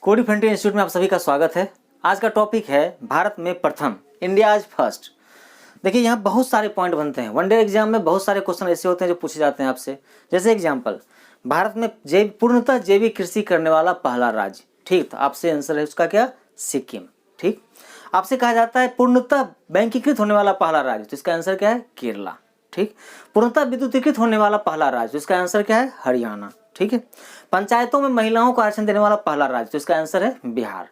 कोडी frontier institute में आप सभी का स्वागत है। आज का टॉपिक है भारत में प्रथम, इंडिया इज फर्स्ट। देखिए यहाँ बहुत सारे पॉइंट बनते हैं। वनडे एग्जाम में बहुत सारे क्वेश्चन ऐसे होते हैं जो पूछे जाते हैं आपसे। जैसे एग्जाम्पल, भारत में पूर्णतः जैविक कृषि करने वाला पहला राज्य। ठीक, तो आपसे आंसर है उसका क्या? सिक्किम। ठीक, आपसे कहा जाता है पूर्णतः बैंकीकृत होने वाला पहला राज्य, तो इसका आंसर क्या है? केरला। ठीक, पूर्णतः विद्युतीकृत होने वाला पहला राज्य, तो इसका आंसर क्या है? हरियाणा। ठीक है, पंचायतों में महिलाओं को आरक्षण देने वाला पहला राज्य, तो इसका आंसर है बिहार।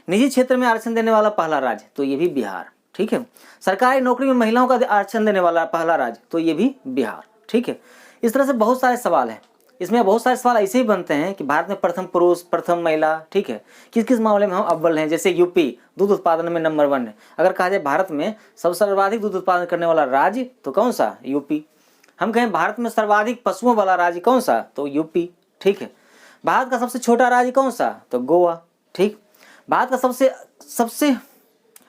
निजी क्षेत्र में आरक्षण देने वाला पहला राज्य, तो ये भी बिहार। ठीक है, सरकारी नौकरी में महिलाओं का आरक्षण देने वाला पहला राज्य, तो ये भी बिहार। ठीक है, इस तरह से बहुत सारे सवाल हैं। इसमें बहुत सारे सवाल ऐसे ही बनते हैं कि भारत में प्रथम पुरुष, प्रथम महिला, ठीक है, किस किस मामले में हम अव्वल हैं। जैसे यूपी दूध उत्पादन में नंबर 1 है। अगर कहा जाए भारत में सबसे सर्वाधिक दूध उत्पादन करने वाला राज्य, तो कौन सा? यूपी। हम कहें भारत में सर्वाधिक पशुओं वाला राज्य कौन सा? तो यूपी। ठीक है, भारत का सबसे छोटा राज्य कौन सा? तो गोवा। ठीक, भारत का सबसे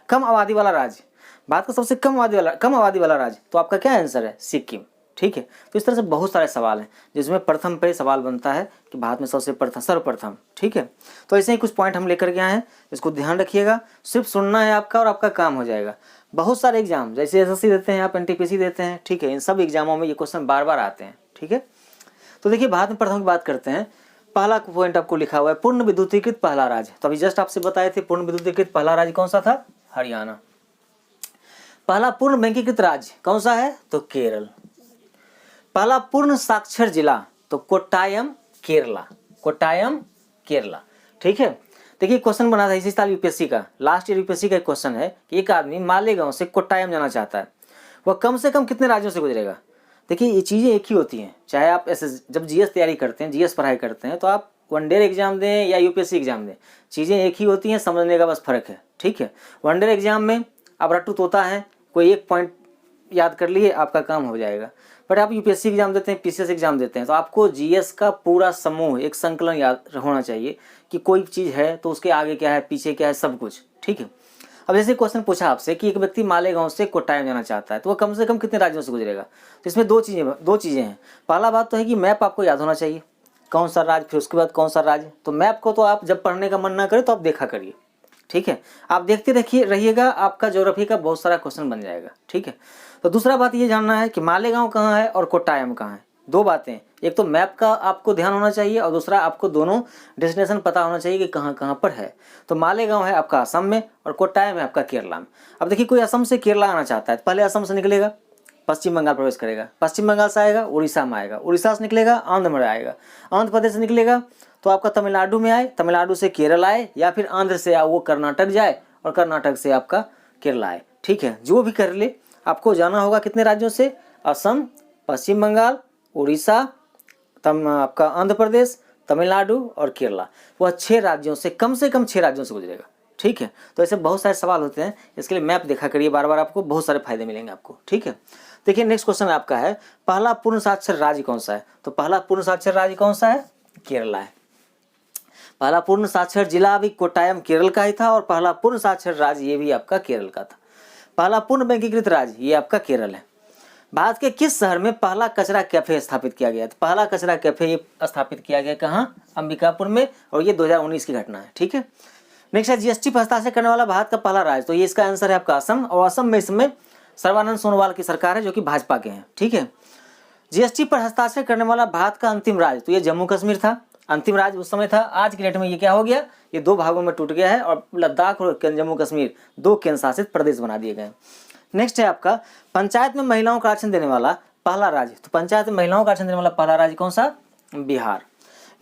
कम आबादी वाला राज्य, भारत का सबसे कम आबादी वाला राज्य, तो आपका क्या आंसर है? सिक्किम। ठीक है, तो इस तरह से बहुत सारे सवाल हैं जिसमें प्रथम पे सवाल बनता है कि भारत में सर्वप्रथम। ठीक है, तो ऐसे ही कुछ पॉइंट हम लेकर के आए हैं, इसको ध्यान रखिएगा। सिर्फ सुनना है आपका और आपका काम हो जाएगा। बहुत सारे एग्जाम जैसे एसएससी देते हैं आप, एनटीपीसी देते हैं, ठीक है, इन सब एग्जामों में ये क्वेश्चन बार बार आते हैं। ठीक है, तो देखिए भारत में प्रथम की बात करते हैं। पहला पॉइंट आपको लिखा हुआ है पूर्ण विद्युतीकृत पहला राज्य। तो अभी जस्ट आपसे बताए थे पूर्ण विद्युतीकृत पहला राज्य कौन सा था? हरियाणा। पहला पूर्ण बैंकीकृत राज्य कौन सा है? तो केरल। पहला पूर्ण साक्षर जिला, तो कोट्टायम, केरला। कोट्टायम, केरला। ठीक है, देखिए क्वेश्चन बना था इसी साल यूपीएससी का, लास्ट ईयर यूपीएससी का एक क्वेश्चन है कि एक आदमी मालेगांव से कोट्टायम जाना चाहता है, वह कम से कम कितने राज्यों से गुजरेगा? देखिए ये चीज़ें एक ही होती हैं, चाहे आप ऐसे जब जीएस तैयारी करते हैं, जीएस पढ़ाई करते हैं, तो आप वनडे एग्जाम दें या यूपीएससी एग्जाम दें, चीज़ें एक ही होती हैं, समझने का बस फर्क है। ठीक है, वनडे एग्जाम में आप रट्टू तोता है, कोई एक पॉइंट याद कर लिए आपका काम हो जाएगा। बट आप यूपीएससी एग्जाम देते हैं, पीसीएस एग्जाम देते हैं, तो आपको जीएस का पूरा समूह, एक संकलन याद होना चाहिए कि कोई चीज़ है तो उसके आगे क्या है, पीछे क्या है, सब कुछ। ठीक है, अब जैसे क्वेश्चन पूछा आपसे कि एक व्यक्ति मालेगांव से कोट्टायम जाना चाहता है, तो वह कम से कम कितने राज्यों से गुजरेगा? तो इसमें दो चीज़ें हैं। पहला बात तो है कि मैप आपको याद होना चाहिए, कौन सा राज्य, फिर उसके बाद कौन सा राज्य। तो मैप को तो आप जब पढ़ने का मन ना करे तो आप देखा करिए। ठीक है, आप देखते रहिएगा, आपका ज्योग्राफी का बहुत सारा क्वेश्चन बन जाएगा। ठीक है, तो दूसरा बात ये जानना है कि मालेगांव कहाँ है और कोट्टायम कहाँ है। दो बातें, एक तो मैप का आपको ध्यान होना चाहिए और दूसरा आपको दोनों डेस्टिनेशन पता होना चाहिए कि कहाँ कहाँ पर है। तो मालेगांव है आपका असम में और कोट्टायम है आपका केरला में। अब देखिए कोई असम से केरला आना चाहता है, पहले असम से निकलेगा, पश्चिम बंगाल प्रवेश करेगा, पश्चिम बंगाल से आएगा उड़ीसा में आएगा, उड़ीसा से निकलेगा आंध्र में आएगा, आंध्र प्रदेश से निकलेगा तो आपका तमिलनाडु में आए, तमिलनाडु से केरल आए, या फिर आंध्र से वो कर्नाटक जाए और कर्नाटक से आपका केरला आए। ठीक है, जो भी कर ले आपको जाना होगा कितने राज्यों से? असम, पश्चिम बंगाल, उड़ीसा, आपका आंध्र प्रदेश, तमिलनाडु और केरला। वह 6 राज्यों से, कम से कम 6 राज्यों से गुजरेगा। ठीक है, तो ऐसे बहुत सारे सवाल होते हैं, इसके लिए मैप देखा करिए बार बार, आपको बहुत सारे फायदे मिलेंगे आपको। ठीक है, देखिए नेक्स्ट क्वेश्चन आपका है पहला पूर्ण साक्षर राज्य कौन सा है? तो पहला पूर्ण साक्षर राज्य कौन सा है? केरला है। पहला पूर्ण साक्षर जिला भी कोट्टायम केरल का ही था और पहला पूर्ण साक्षर राज्य ये भी आपका केरल का था। पहला पूर्ण बैंकीकृत राज्य ये आपका केरल है। भारत के किस शहर में पहला कचरा कैफे स्थापित किया गया? तो पहला कचरा कैफे ये स्थापित किया गया कहाँ? अंबिकापुर में, और ये 2019 की घटना है। ठीक है, नेक्स्ट है जीएसटी पर हस्ताक्षर करने वाला भारत का पहला राज्य, तो ये इसका आंसर है आपका असम, और असम में इसमें सर्बानंद सोनोवाल की सरकार है जो कि भाजपा के हैं। ठीक है, जीएसटी पर हस्ताक्षर करने वाला भारत का अंतिम राज्य, तो ये जम्मू कश्मीर था, अंतिम राज्य उस समय था। आज की डेट में ये क्या हो गया? ये 2 भागों में टूट गया है और लद्दाख और जम्मू कश्मीर 2 केंद्र शासित प्रदेश बना दिए गए। नेक्स्ट है आपका पंचायत में महिलाओं का आरक्षण देने वाला पहला राज्य, तो पंचायत में महिलाओं का आरक्षण देने वाला पहला राज्य कौन सा? बिहार।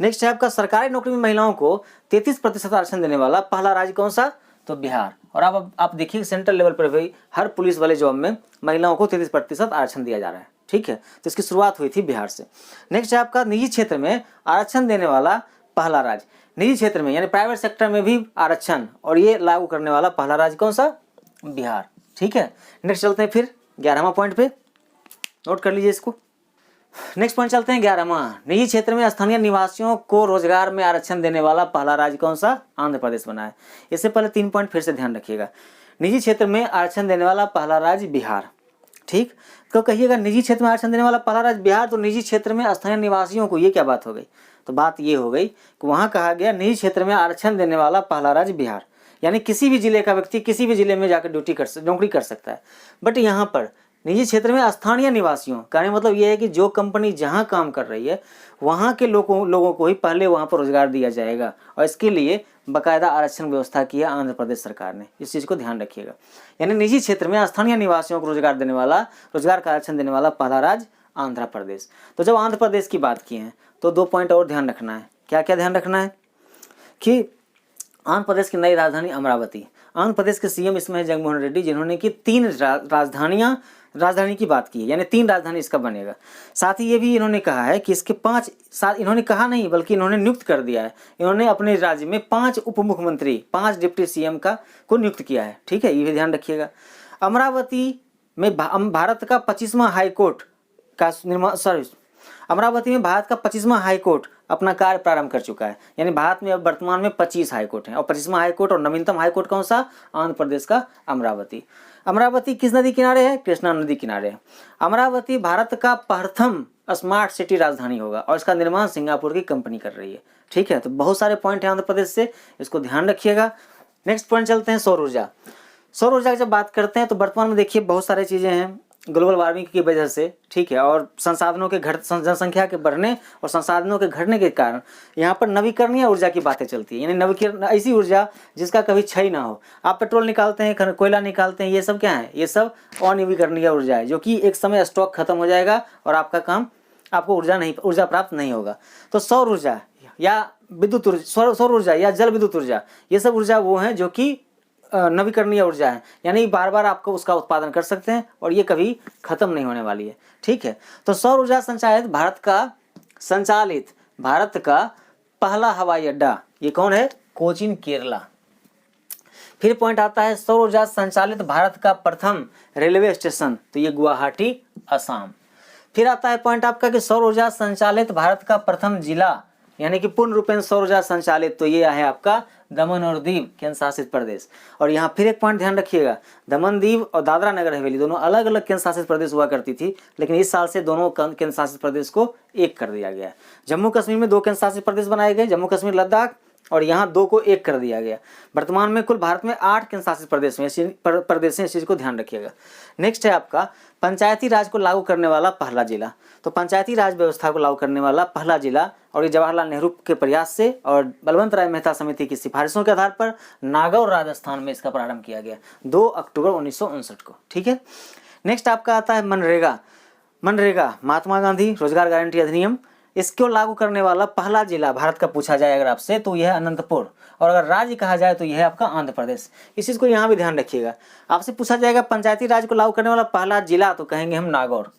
नेक्स्ट है आपका सरकारी नौकरी में महिलाओं को 33% आरक्षण देने वाला पहला राज्य कौन सा? तो बिहार। और आप देखिए सेंट्रल लेवल पर भी हर पुलिस वाले जॉब में महिलाओं को 33% आरक्षण दिया जा रहा है। ठीक है, तो इसकी शुरुआत हुई थी बिहार से। नेक्स्ट है आपका निजी क्षेत्र में आरक्षण देने वाला पहला राज्य, निजी क्षेत्र में यानी प्राइवेट सेक्टर में भी आरक्षण और ये लागू करने वाला पहला राज्य कौन सा? बिहार। ठीक है, नेक्स्ट चलते हैं फिर 11वां पॉइंट पे, नोट कर लीजिए इसको। नेक्स्ट पॉइंट चलते हैं 11वां, निजी क्षेत्र में स्थानीय निवासियों को रोजगार में आरक्षण देने वाला पहला राज्य कौन सा? आंध्र प्रदेश बना है। इससे पहले 3 पॉइंट फिर से ध्यान रखिएगा। निजी क्षेत्र में आरक्षण देने वाला पहला राज्य बिहार। ठीक। तो कहिएगा निजी क्षेत्र में आरक्षण देने वाला पहला राज्य बिहार, तो निजी क्षेत्र में स्थानीय निवासियों को, ये क्या बात हो गई? तो बात ये हो गई कि वहाँ कहा गया निजी क्षेत्र में आरक्षण देने वाला पहला राज्य बिहार, यानी किसी भी जिले का व्यक्ति किसी भी जिले में जाकर नौकरी कर सकता है। बट यहाँ पर निजी क्षेत्र में स्थानीय निवासियों, कहने मतलब ये है कि जो कंपनी जहाँ काम कर रही है वहाँ के लोगों को ही पहले वहाँ पर रोजगार दिया जाएगा, और इसके लिए बाकायदा आरक्षण व्यवस्था की है आंध्र प्रदेश सरकार ने। इस चीज़ को ध्यान रखिएगा। यानी निजी क्षेत्र में स्थानीय निवासियों को रोजगार का आरक्षण देने वाला पहला राज्य आंध्र प्रदेश। तो जब आंध्र प्रदेश की बात की है तो 2 पॉइंट और ध्यान रखना है। क्या क्या ध्यान रखना है कि आंध्र प्रदेश की नई राजधानी अमरावती। आंध्र प्रदेश के सीएम इसमें है जगनमोहन रेड्डी, जिन्होंने की 3 राजधानी की बात की है, यानी 3 राजधानी इसका बनेगा। साथ ही ये भी इन्होंने कहा है कि इसके 5 इन्होंने कहा नहीं बल्कि इन्होंने नियुक्त कर दिया है। इन्होंने अपने राज्य में 5 उप मुख्यमंत्री, 5 डिप्टी सीएम को नियुक्त किया है। ठीक है, ये भी ध्यान रखिएगा। अमरावती में भारत का 25वां हाईकोर्ट का निर्माण, अमरावती में भारत का 25वां हाईकोर्ट अपना कार्य प्रारंभ कर चुका है। यानी भारत में अब वर्तमान में 25 हाईकोर्ट हैं, और 25वां हाईकोर्ट और नवीनतम हाईकोर्ट कौन सा? आंध्र प्रदेश का अमरावती। अमरावती किस नदी किनारे है? कृष्णा नदी किनारे है। अमरावती भारत का प्रथम स्मार्ट सिटी राजधानी होगा, और इसका निर्माण सिंगापुर की कंपनी कर रही है। ठीक है, तो बहुत सारे पॉइंट हैं आंध्र प्रदेश से, इसको ध्यान रखिएगा। नेक्स्ट पॉइंट चलते हैं सौर ऊर्जा। सौर ऊर्जा की जब बात करते हैं तो वर्तमान में देखिए बहुत सारी चीज़ें हैं ग्लोबल वार्मिंग की वजह से। ठीक है, और संसाधनों के जनसंख्या के बढ़ने और संसाधनों के घटने के कारण यहाँ पर नवीकरणीय ऊर्जा की बातें चलती है। यानी ऐसी ऊर्जा जिसका कभी क्षय ना हो। आप पेट्रोल निकालते हैं, कोयला निकालते हैं, ये सब क्या है? ये सब अनवीकरणीय ऊर्जा है, जो कि एक समय स्टॉक खत्म हो जाएगा और आपको ऊर्जा प्राप्त नहीं होगा। तो सौर ऊर्जा या विद्युत ऊर्जा, सौर ऊर्जा या जल विद्युत ऊर्जा, ये सब ऊर्जा वो है जो कि नवीकरणीय ऊर्जा है, यानी बार बार आपको उसका उत्पादन कर सकते हैं और ये कभी खत्म नहीं होने वाली है। ठीक है, तो सौर ऊर्जा संचालित भारत का पहला हवाई अड्डा, ये कौन है? कोचीन, केरला। फिर पॉइंट आता है सौर ऊर्जा संचालित भारत का प्रथम रेलवे स्टेशन, तो ये गुवाहाटी, असम। फिर आता है पॉइंट आपका कि सौर ऊर्जा संचालित भारत का प्रथम जिला, यानी कि पूर्ण रूपेण सौर ऊर्जा संचालित, तो ये है आपका दमन और दीव केंद्र शासित प्रदेश। और यहाँ फिर एक पॉइंट ध्यान रखिएगा, दमन दीव और दादरा नगर हवेली दोनों अलग अलग केंद्र शासित प्रदेश हुआ करती थी, लेकिन इस साल से दोनों केंद्र शासित प्रदेश को एक कर दिया गया। जम्मू कश्मीर में 2 केंद्र शासित प्रदेश बनाए गए, जम्मू कश्मीर, लद्दाख, और यहाँ 2 को 1 कर दिया गया। वर्तमान में कुल भारत में 8 केंद्र शासित प्रदेश हैं, इस चीज़ को ध्यान रखिएगा। नेक्स्ट है आपका पंचायती राज को लागू करने वाला पहला जिला। तो पंचायती राज व्यवस्था को लागू करने वाला पहला जिला, और ये जवाहरलाल नेहरू के प्रयास से और बलवंत राय मेहता समिति की सिफारिशों के आधार पर नागौर राजस्थान में इसका प्रारंभ किया गया 2 अक्टूबर 1959 को। ठीक है, नेक्स्ट आपका आता है मनरेगा महात्मा गांधी रोजगार गारंटी अधिनियम। इसको लागू करने वाला पहला जिला भारत का पूछा जाए अगर आपसे तो यह है अनंतपुर, और अगर राज्य कहा जाए तो यह है आपका आंध्र प्रदेश। इस चीज़ को यहाँ भी ध्यान रखिएगा। आपसे पूछा जाएगा पंचायती राज को लागू करने वाला पहला जिला, तो कहेंगे हम नागौर।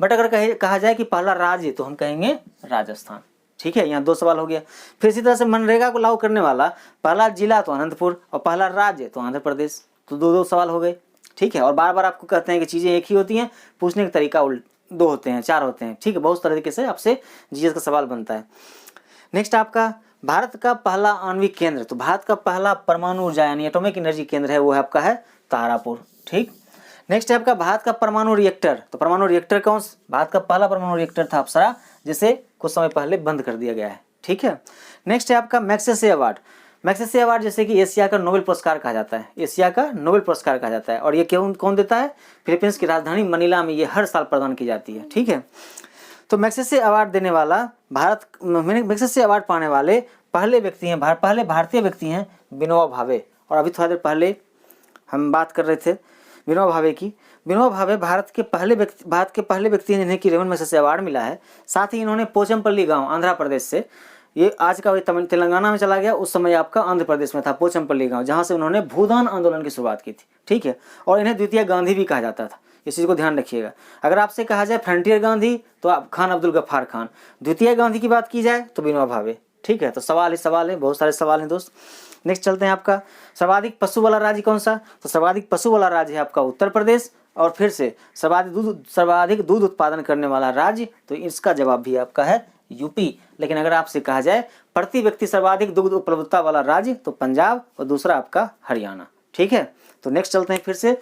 बट अगर कहा जाए कि पहला राज्य तो हम कहेंगे राजस्थान। ठीक है, यहाँ 2 सवाल हो गया। फिर इसी तरह से मनरेगा को लागू करने वाला पहला जिला तो अनंतपुर और पहला राज्य तो आंध्र प्रदेश, तो 2 सवाल हो गए। ठीक है, और बार बार आपको कहते हैं कि चीज़ें एक ही होती हैं, पूछने का तरीका 2 होते हैं, 4 होते हैं। ठीक है, बहुत तरीके से आपसे जीएस का सवाल बनता है। नेक्स्ट आपका भारत का पहला आणविक केंद्र, तो भारत का पहला परमाणु ऊर्जा यानी एटॉमिक एनर्जी केंद्र है, वो है आपका है तारापुर। ठीक, नेक्स्ट है आपका भारत का परमाणु रिएक्टर। तो परमाणु रिएक्टर कौन? भारत का पहला परमाणु रिएक्टर था अप्सरा, जिसे कुछ समय पहले बंद कर दिया गया है। ठीक है, नेक्स्ट है आपका मैग्सेसे अवार्ड। मैग्सेसे अवार्ड जैसे कि एशिया का नोबेल पुरस्कार कहा जाता है, एशिया का नोबेल पुरस्कार कहा जाता है, और ये कौन देता है? फिलीपींस की राजधानी मनीला में ये हर साल प्रदान की जाती है। ठीक है, तो मैग्सेसे अवार्ड देने वाला मैग्सेसे अवार्ड पाने वाले पहले व्यक्ति हैं, पहले भारतीय व्यक्ति हैं विनोबा भावे। और अभी थोड़ा देर पहले हम बात कर रहे थे विनोबा भावे की। विनोबा भावे भारत के पहले व्यक्ति हैं जिन्हें की रेमन मैग्सेसे अवार्ड मिला है। साथ ही इन्होंने पोचमपल्ली गांव आंध्र प्रदेश से, ये आज का तेलंगाना में चला गया, उस समय आपका आंध्र प्रदेश में था पोचमपल्ली गांव, जहां से उन्होंने भूदान आंदोलन की शुरुआत की थी। ठीक है, और इन्हें द्वितीय गांधी भी कहा जाता था, इस चीज़ को ध्यान रखिएगा। अगर आपसे कहा जाए फ्रंटियर गांधी तो आप खान अब्दुल गफ्फार खान, द्वितीय गांधी की बात की जाए तो विनोबा भावे। ठीक है, तो सवाल है, बहुत सारे सवाल हैं दोस्त। नेक्स्ट चलते हैं आपका सर्वाधिक पशु वाला राज्य कौन सा? तो सर्वाधिक पशु वाला राज्य है आपका उत्तर प्रदेश। और फिर से सर्वाधिक दूध उत्पादन करने वाला राज्य, तो इसका जवाब भी आपका है यूपी। लेकिन अगर आपसे कहा जाए प्रति व्यक्ति सर्वाधिक दुग्ध उपलब्धता वाला राज्य तो पंजाब, और दूसरा आपका हरियाणा। ठीक है, तो नेक्स्ट चलते हैं फिर से